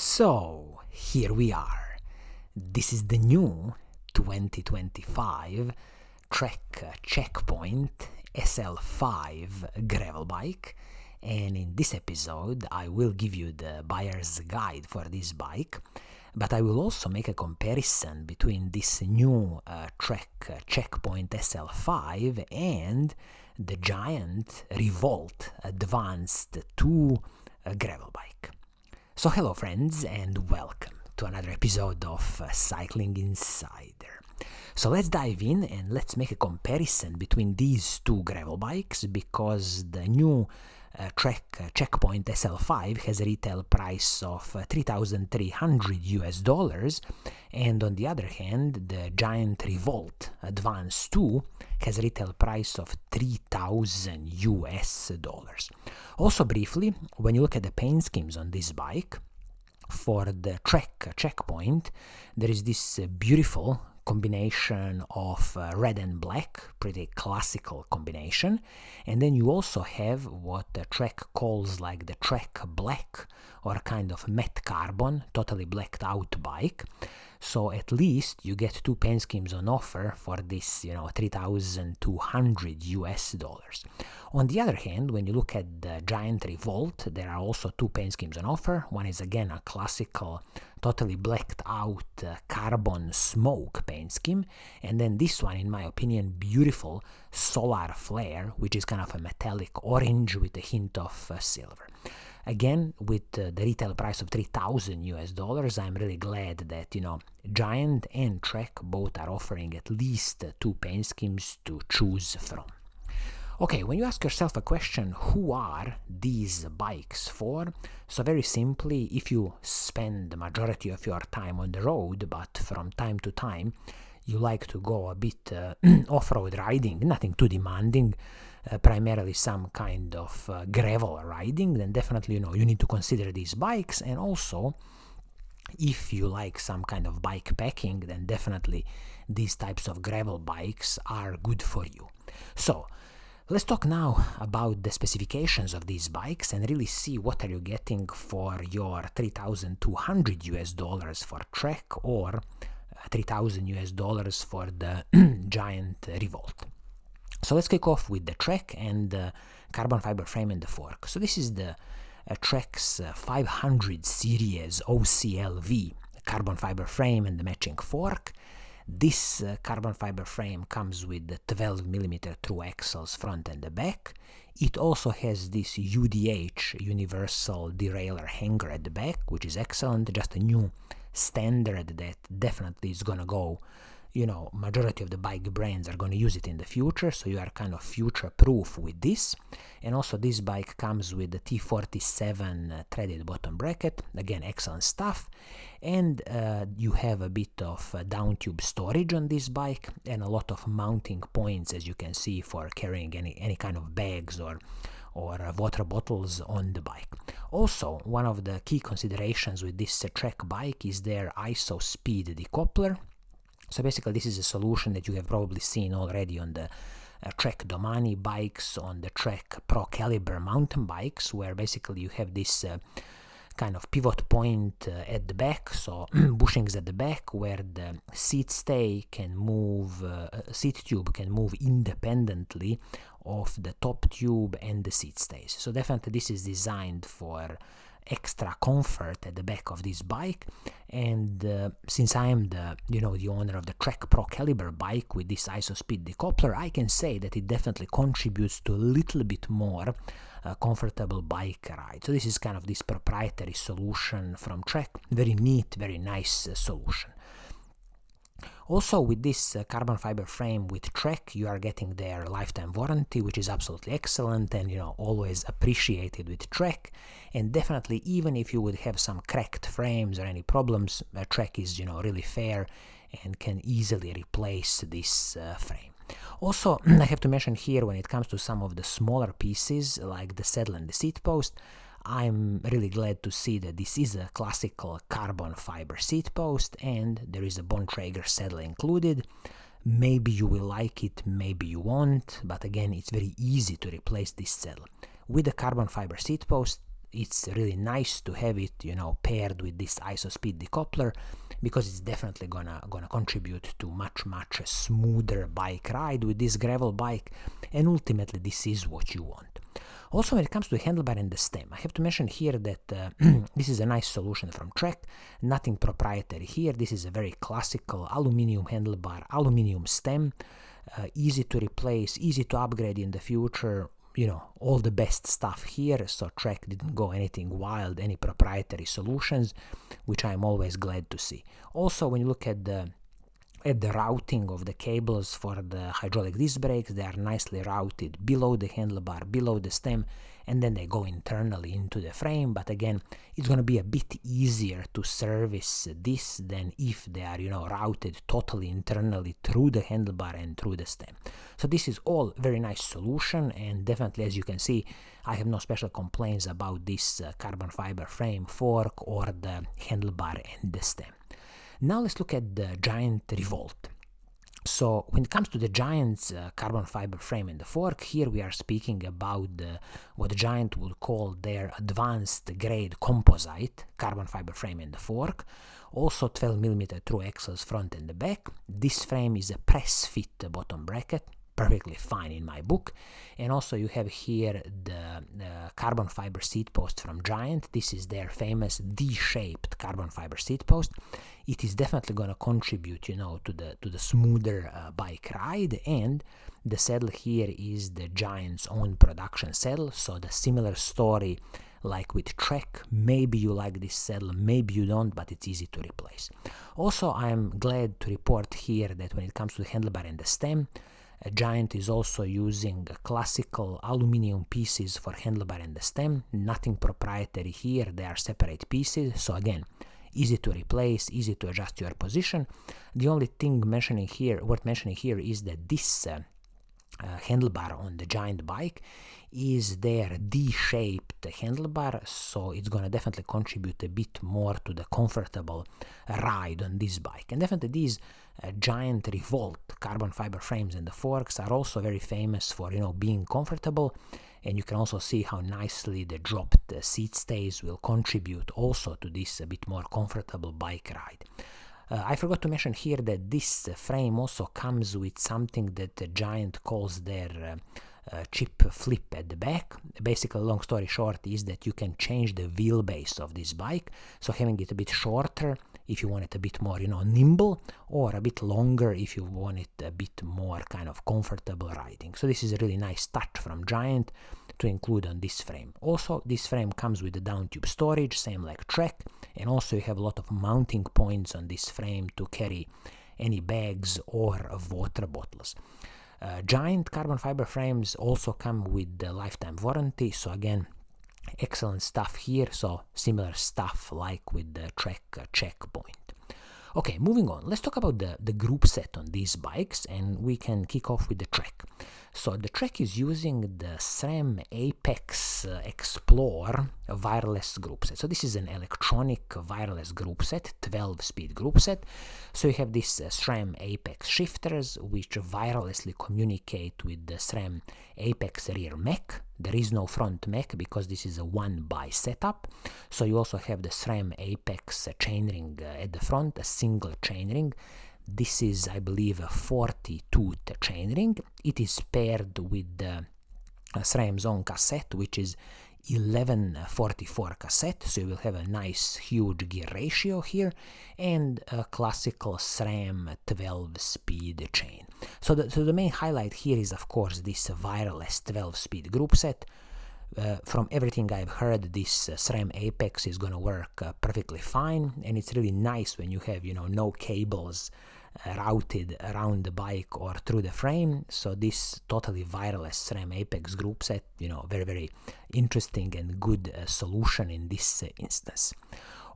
So, here we are. This is the new 2025 Trek Checkpoint SL5 gravel bike, and in this episode I will give you the buyer's guide for this bike, but I will also make a comparison between this new Trek Checkpoint SL5 and the Giant Revolt Advanced 2 gravel bike. So hello friends and welcome to another episode of Cycling Insider. So let's dive in and let's make a comparison between these two gravel bikes, because the new Trek Checkpoint SL5 has a retail price of $3,300 and on the other hand the Giant Revolt Advanced 2 has a retail price of $3,000. Also briefly, when you look at the paint schemes on this bike, for the Trek Checkpoint there is this beautiful combination of red and black, pretty classical combination, and then you also have what the Trek calls like the Trek Black, or a kind of matte carbon, totally blacked out bike. So at least you get two paint schemes on offer for this, $3,200. On the other hand, when you look at the Giant Revolt, there are also two paint schemes on offer. One is again a classical, totally blacked out carbon smoke paint scheme, and then this one, in my opinion, beautiful solar flare, which is kind of a metallic orange with a hint of silver. Again, with the retail price of $3,000, I'm really glad that, Giant and Trek both are offering at least two paint schemes to choose from. Okay, when you ask yourself a question, who are these bikes for? So very simply, if you spend the majority of your time on the road, but from time to time you like to go a bit off-road riding, nothing too demanding, primarily some kind of gravel riding, then definitely you need to consider these bikes. And also, if you like some kind of bike packing, then definitely these types of gravel bikes are good for you. So let's talk now about the specifications of these bikes and really see what are you getting for your $3,200 for Trek or $3,000 for the Giant Revolt. So let's kick off with the Trek and the carbon fiber frame and the fork. So this is the Trek's 500 series OCLV carbon fiber frame and the matching fork. This carbon fiber frame comes with the 12mm through axles front and the back. It also has this UDH, universal derailleur hanger at the back, which is excellent, just a new standard that definitely is gonna go, majority of the bike brands are going to use it in the future, so you are kind of future proof with this. And also this bike comes with the T47 threaded bottom bracket, again excellent stuff, and you have a bit of down tube storage on this bike and a lot of mounting points, as you can see, for carrying any kind of bags or water bottles on the bike. Also, one of the key considerations with this Trek bike is their ISO speed decoupler. So basically this is a solution that you have probably seen already on the Trek Domani bikes, on the Trek Pro Caliber mountain bikes, where basically you have this kind of pivot point at the back, so bushings at the back, where the seat tube can move independently of the top tube and the seat stays. So definitely this is designed for extra comfort at the back of this bike, and since I am the owner of the Trek Pro Caliber bike with this ISO speed decoupler, I can say that it definitely contributes to a little bit more comfortable bike ride. So this is kind of this proprietary solution from Trek, very neat, very nice solution. Also, with this carbon fiber frame with Trek, you are getting their lifetime warranty, which is absolutely excellent and always appreciated with Trek. And definitely, even if you would have some cracked frames or any problems, Trek is really fair and can easily replace this frame. Also, I have to mention here, when it comes to some of the smaller pieces like the saddle and the seat post, I'm really glad to see that this is a classical carbon fiber seat post and there is a Bontrager saddle included. Maybe you will like it, maybe you won't, but again, it's very easy to replace this saddle. With the carbon fiber seat post, it's really nice to have it, paired with this ISO-speed decoupler, because it's definitely gonna contribute to much smoother bike ride with this gravel bike, and ultimately this is what you want. Also, when it comes to the handlebar and the stem, I have to mention here that this is a nice solution from Trek, nothing proprietary here. This is a very classical aluminum handlebar, aluminum stem, easy to replace, easy to upgrade in the future, all the best stuff here. So Trek didn't go anything wild, any proprietary solutions, which I'm always glad to see. Also, when you look at the routing of the cables for the hydraulic disc brakes, they are nicely routed below the handlebar, below the stem, and then they go internally into the frame. But again, it's going to be a bit easier to service this than if they are, routed totally internally through the handlebar and through the stem. So this is all very nice solution, and definitely, as you can see, I have no special complaints about this carbon fiber frame, fork, or the handlebar and the stem. Now let's look at the Giant Revolt. So when it comes to the Giant's carbon fiber frame and the fork, here we are speaking about what Giant would call their advanced grade composite carbon fiber frame and the fork. Also 12mm through axles front and the back. This frame is a press fit bottom bracket, perfectly fine in my book. And also you have here the carbon fiber seat post from Giant. This is their famous D-shaped carbon fiber seat post. It is definitely going to contribute, to the smoother bike ride. And the saddle here is the Giant's own production saddle, so the similar story like with Trek. Maybe you like this saddle, maybe you don't, but it's easy to replace. Also, I'm glad to report here that when it comes to the handlebar and the stem, Giant is also using classical aluminum pieces for handlebar and the stem. Nothing proprietary here, they are separate pieces, so again, easy to replace, easy to adjust your position. The only thing worth mentioning here is that this handlebar on the Giant bike is their D-shaped handlebar, so it's going to definitely contribute a bit more to the comfortable ride on this bike. And definitely these Giant Revolt carbon fiber frames and the forks are also very famous for being comfortable, and you can also see how nicely the dropped seat stays will contribute also to this a bit more comfortable bike ride. I forgot to mention here that this frame also comes with something that Giant calls their chip flip at the back. Basically, long story short, is that you can change the wheelbase of this bike, so having it a bit shorter if you want it a bit more, nimble, or a bit longer if you want it a bit more kind of comfortable riding. So this is a really nice touch from Giant to include on this frame. Also, this frame comes with the down tube storage, same like Trek, and also you have a lot of mounting points on this frame to carry any bags or water bottles. Giant carbon fiber frames also come with the lifetime warranty, so again, excellent stuff here, so similar stuff like with the Trek Checkpoint. Okay, moving on, let's talk about the group set on these bikes, and we can kick off with the Trek. So the Trek is using the SRAM Apex Explore wireless group set. So this is an electronic wireless group set, 12-speed group set. So you have this SRAM Apex shifters, which wirelessly communicate with the SRAM Apex rear mech. There is no front mech because this is a 1x setup. So you also have the SRAM Apex chainring at the front, a single chainring. This is, I believe, a 40-tooth chainring. It is paired with the SRAM's own cassette, which is 1144 cassette, so you will have a nice huge gear ratio here, and a classical SRAM 12-speed chain. So the main highlight here is, of course, this wireless 12-speed group set. From everything I've heard, this SRAM Apex is going to work perfectly fine, and it's really nice when you have, no cables routed around the bike or through the frame. So this totally wireless SRAM Apex group set, very, very interesting and good solution in this instance.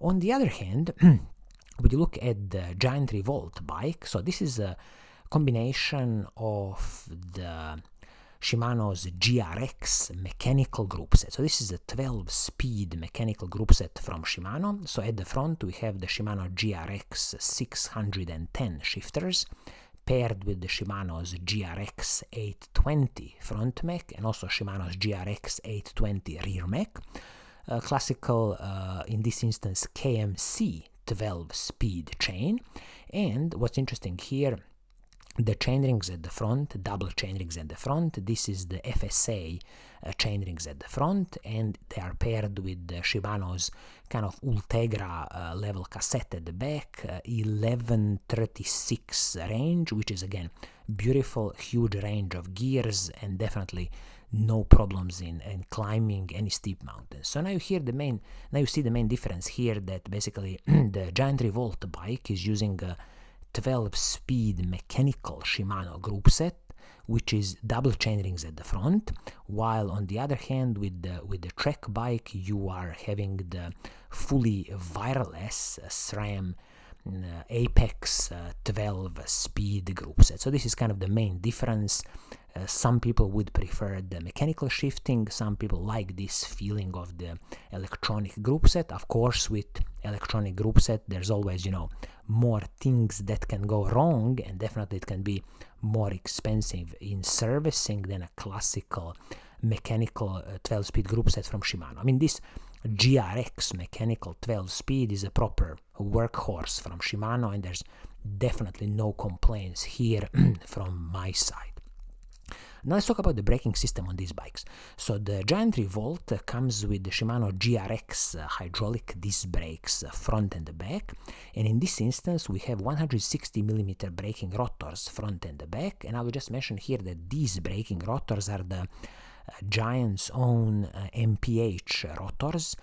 On the other hand, when you look at the Giant Revolt bike, so this is a combination of the Shimano's GRX mechanical group set. So this is a 12-speed mechanical group set from Shimano. So at the front we have the Shimano GRX 610 shifters paired with the Shimano's GRX 820 front mech and also Shimano's GRX 820 rear mech. classical, in this instance, KMC 12-speed chain. And what's interesting here, the chainrings at the front, double chainrings at the front. This is the FSA chainrings at the front, and they are paired with Shimano's kind of Ultegra level cassette at the back, 1136 range, which is again beautiful, huge range of gears, and definitely no problems in climbing any steep mountains. So now you see the main difference here, that basically the Giant Revolt bike is using a 12-speed mechanical Shimano group set, which is double chainrings at the front, while on the other hand with the Trek bike you are having the fully wireless SRAM Apex 12-speed group set. So this is kind of the main difference. Some people would prefer the mechanical shifting, some people like this feeling of the electronic group set. Of course, with electronic group set there's always, more things that can go wrong, and definitely it can be more expensive in servicing than a classical mechanical 12-speed group set from Shimano. I mean, this GRX mechanical 12-speed is a proper workhorse from Shimano, and there's definitely no complaints here from my side. Now let's talk about the braking system on these bikes. So the Giant Revolt comes with the Shimano GRX hydraulic disc brakes front and the back, and in this instance we have 160mm braking rotors front and the back, and I will just mention here that these braking rotors are the Giant's own MPH rotors.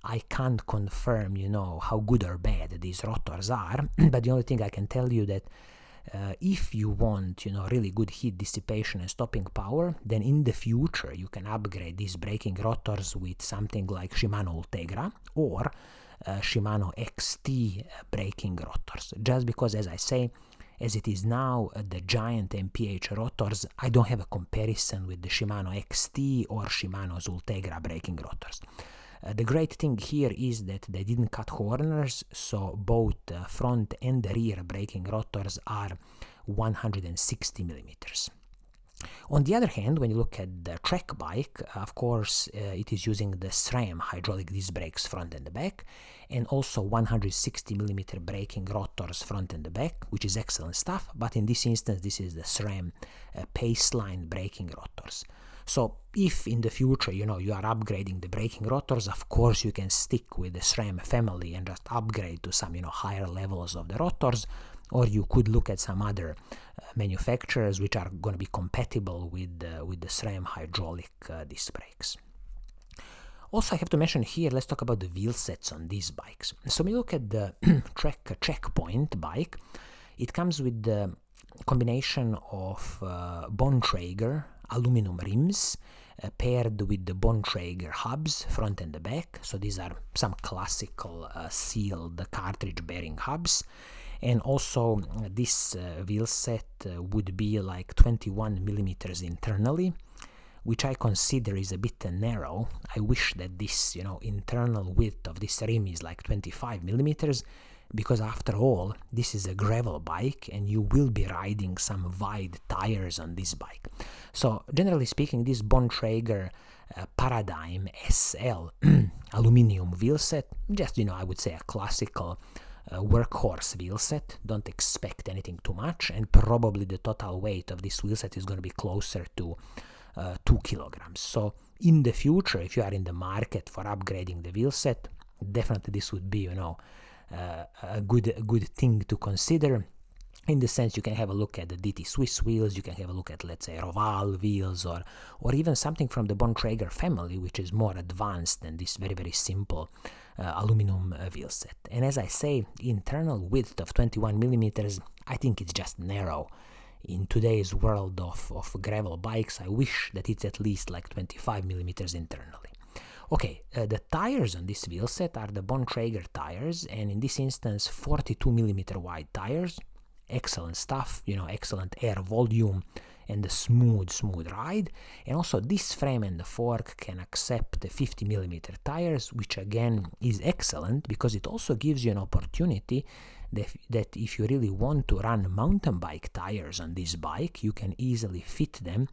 I can't confirm, how good or bad these rotors are, but the only thing I can tell you that if you want, really good heat dissipation and stopping power, then in the future you can upgrade these braking rotors with something like Shimano Ultegra or Shimano XT braking rotors. Just because, as I say, as it is now, the Giant MPH rotors, I don't have a comparison with the Shimano XT or Shimano's Ultegra braking rotors. The great thing here is that they didn't cut corners, so both front and the rear braking rotors are 160mm. On the other hand, when you look at the Trek bike, of course, it is using the SRAM hydraulic disc brakes front and the back, and also 160mm braking rotors front and the back, which is excellent stuff, but in this instance, this is the SRAM Paceline braking rotors. So if in the future, you are upgrading the braking rotors, of course you can stick with the SRAM family and just upgrade to some, higher levels of the rotors, or you could look at some other manufacturers which are going to be compatible with the SRAM hydraulic disc brakes. Also, I have to mention here, let's talk about the wheel sets on these bikes. So when you look at the Trek Checkpoint bike, it comes with the combination of Bontrager aluminum rims paired with the Bontrager hubs front and the back. So these are some classical sealed cartridge bearing hubs, and also this wheel set would be like 21mm internally, which I consider is a bit narrow. I wish that this internal width of this rim is like 25mm, because after all, this is a gravel bike and you will be riding some wide tires on this bike. So generally speaking, this Bontrager Paradigm SL aluminum wheel set, just I would say a classical workhorse wheel set. Don't expect anything too much, and probably the total weight of this wheel set is going to be closer to 2 kilograms. So in the future, if you are in the market for upgrading the wheel set, definitely this would be a good thing to consider. In the sense, you can have a look at the DT Swiss wheels, you can have a look at, let's say, Roval wheels, or even something from the Bontrager family, which is more advanced than this very, very simple aluminum wheel set. And as I say, internal width of 21mm, I think it's just narrow. In today's world of gravel bikes, I wish that it's at least like 25mm internally. Okay, the tires on this wheel set are the Bontrager tires, and in this instance 42mm wide tires. Excellent stuff, excellent air volume and a smooth ride. And also this frame and the fork can accept the 50mm tires, which again is excellent because it also gives you an opportunity that if you really want to run mountain bike tires on this bike, you can easily fit them,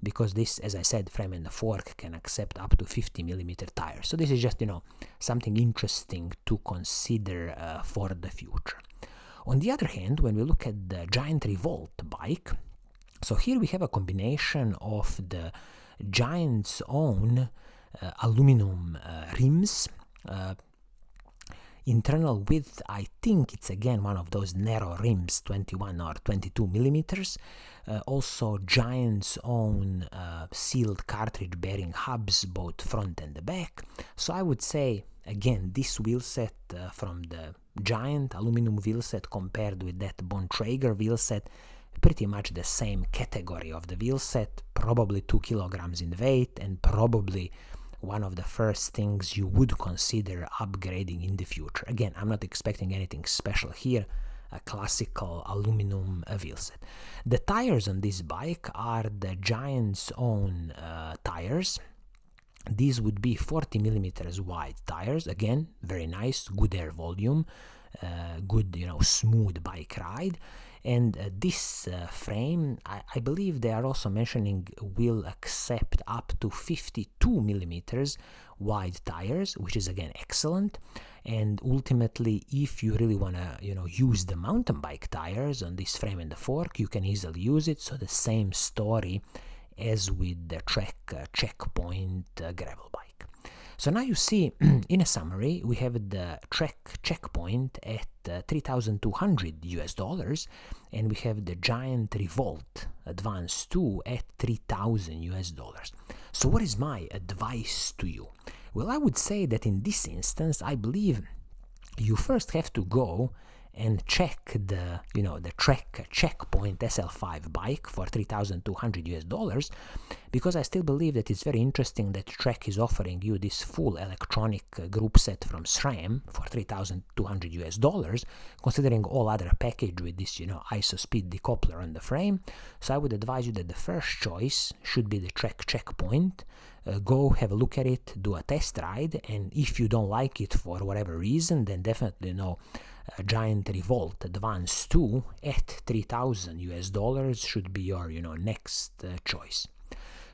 because this, as I said, frame and fork can accept up to 50mm tires. So this is just, something interesting to consider for the future. On the other hand, when we look at the Giant Revolt bike, so here we have a combination of the Giant's own aluminum rims. Internal width, I think it's again one of those narrow rims, 21 or 22 millimeters. Also Giant's own sealed cartridge bearing hubs, both front and the back. So I would say, again, this wheel set from the Giant aluminum wheel set compared with that Bontrager wheel set, pretty much the same category of the wheel set, probably 2 kilograms in weight, and probably one of the first things you would consider upgrading in the future. Again, I'm not expecting anything special here, a classical aluminum wheel set. The tires on this bike are the Giant's own tires. These would be 40mm wide tires. Again, very nice, good air volume, good, smooth bike ride. And this frame, I believe they are also mentioning, will accept up to 52mm wide tires, which is again excellent. And ultimately, if you really want to use the mountain bike tires on this frame and the fork, you can easily use it. So the same story as with the Trek Checkpoint gravel bike. So now you see, in a summary, we have the Trek Checkpoint at $3,200, and we have the Giant Revolt Advanced 2 at $3,000. So what is my advice to you? Well, I would say that in this instance, I believe you first have to go and check the Trek Checkpoint SL5 bike for $3,200, because I still believe that it's very interesting that Trek is offering you this full electronic group set from SRAM for $3,200, considering all other package with this ISO-speed decoupler on the frame. So I would advise you that the first choice should be the Trek Checkpoint. Go have a look at it, do a test ride, and if you don't like it for whatever reason, then definitely Giant Revolt Advanced 2 at $3,000 should be your next choice.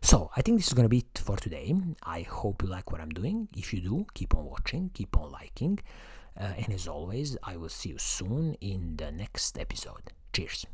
So I think this is going to be it for today. I hope you like what I'm doing. If you do, keep on watching, keep on liking, and as always, I will see you soon in the next episode. Cheers.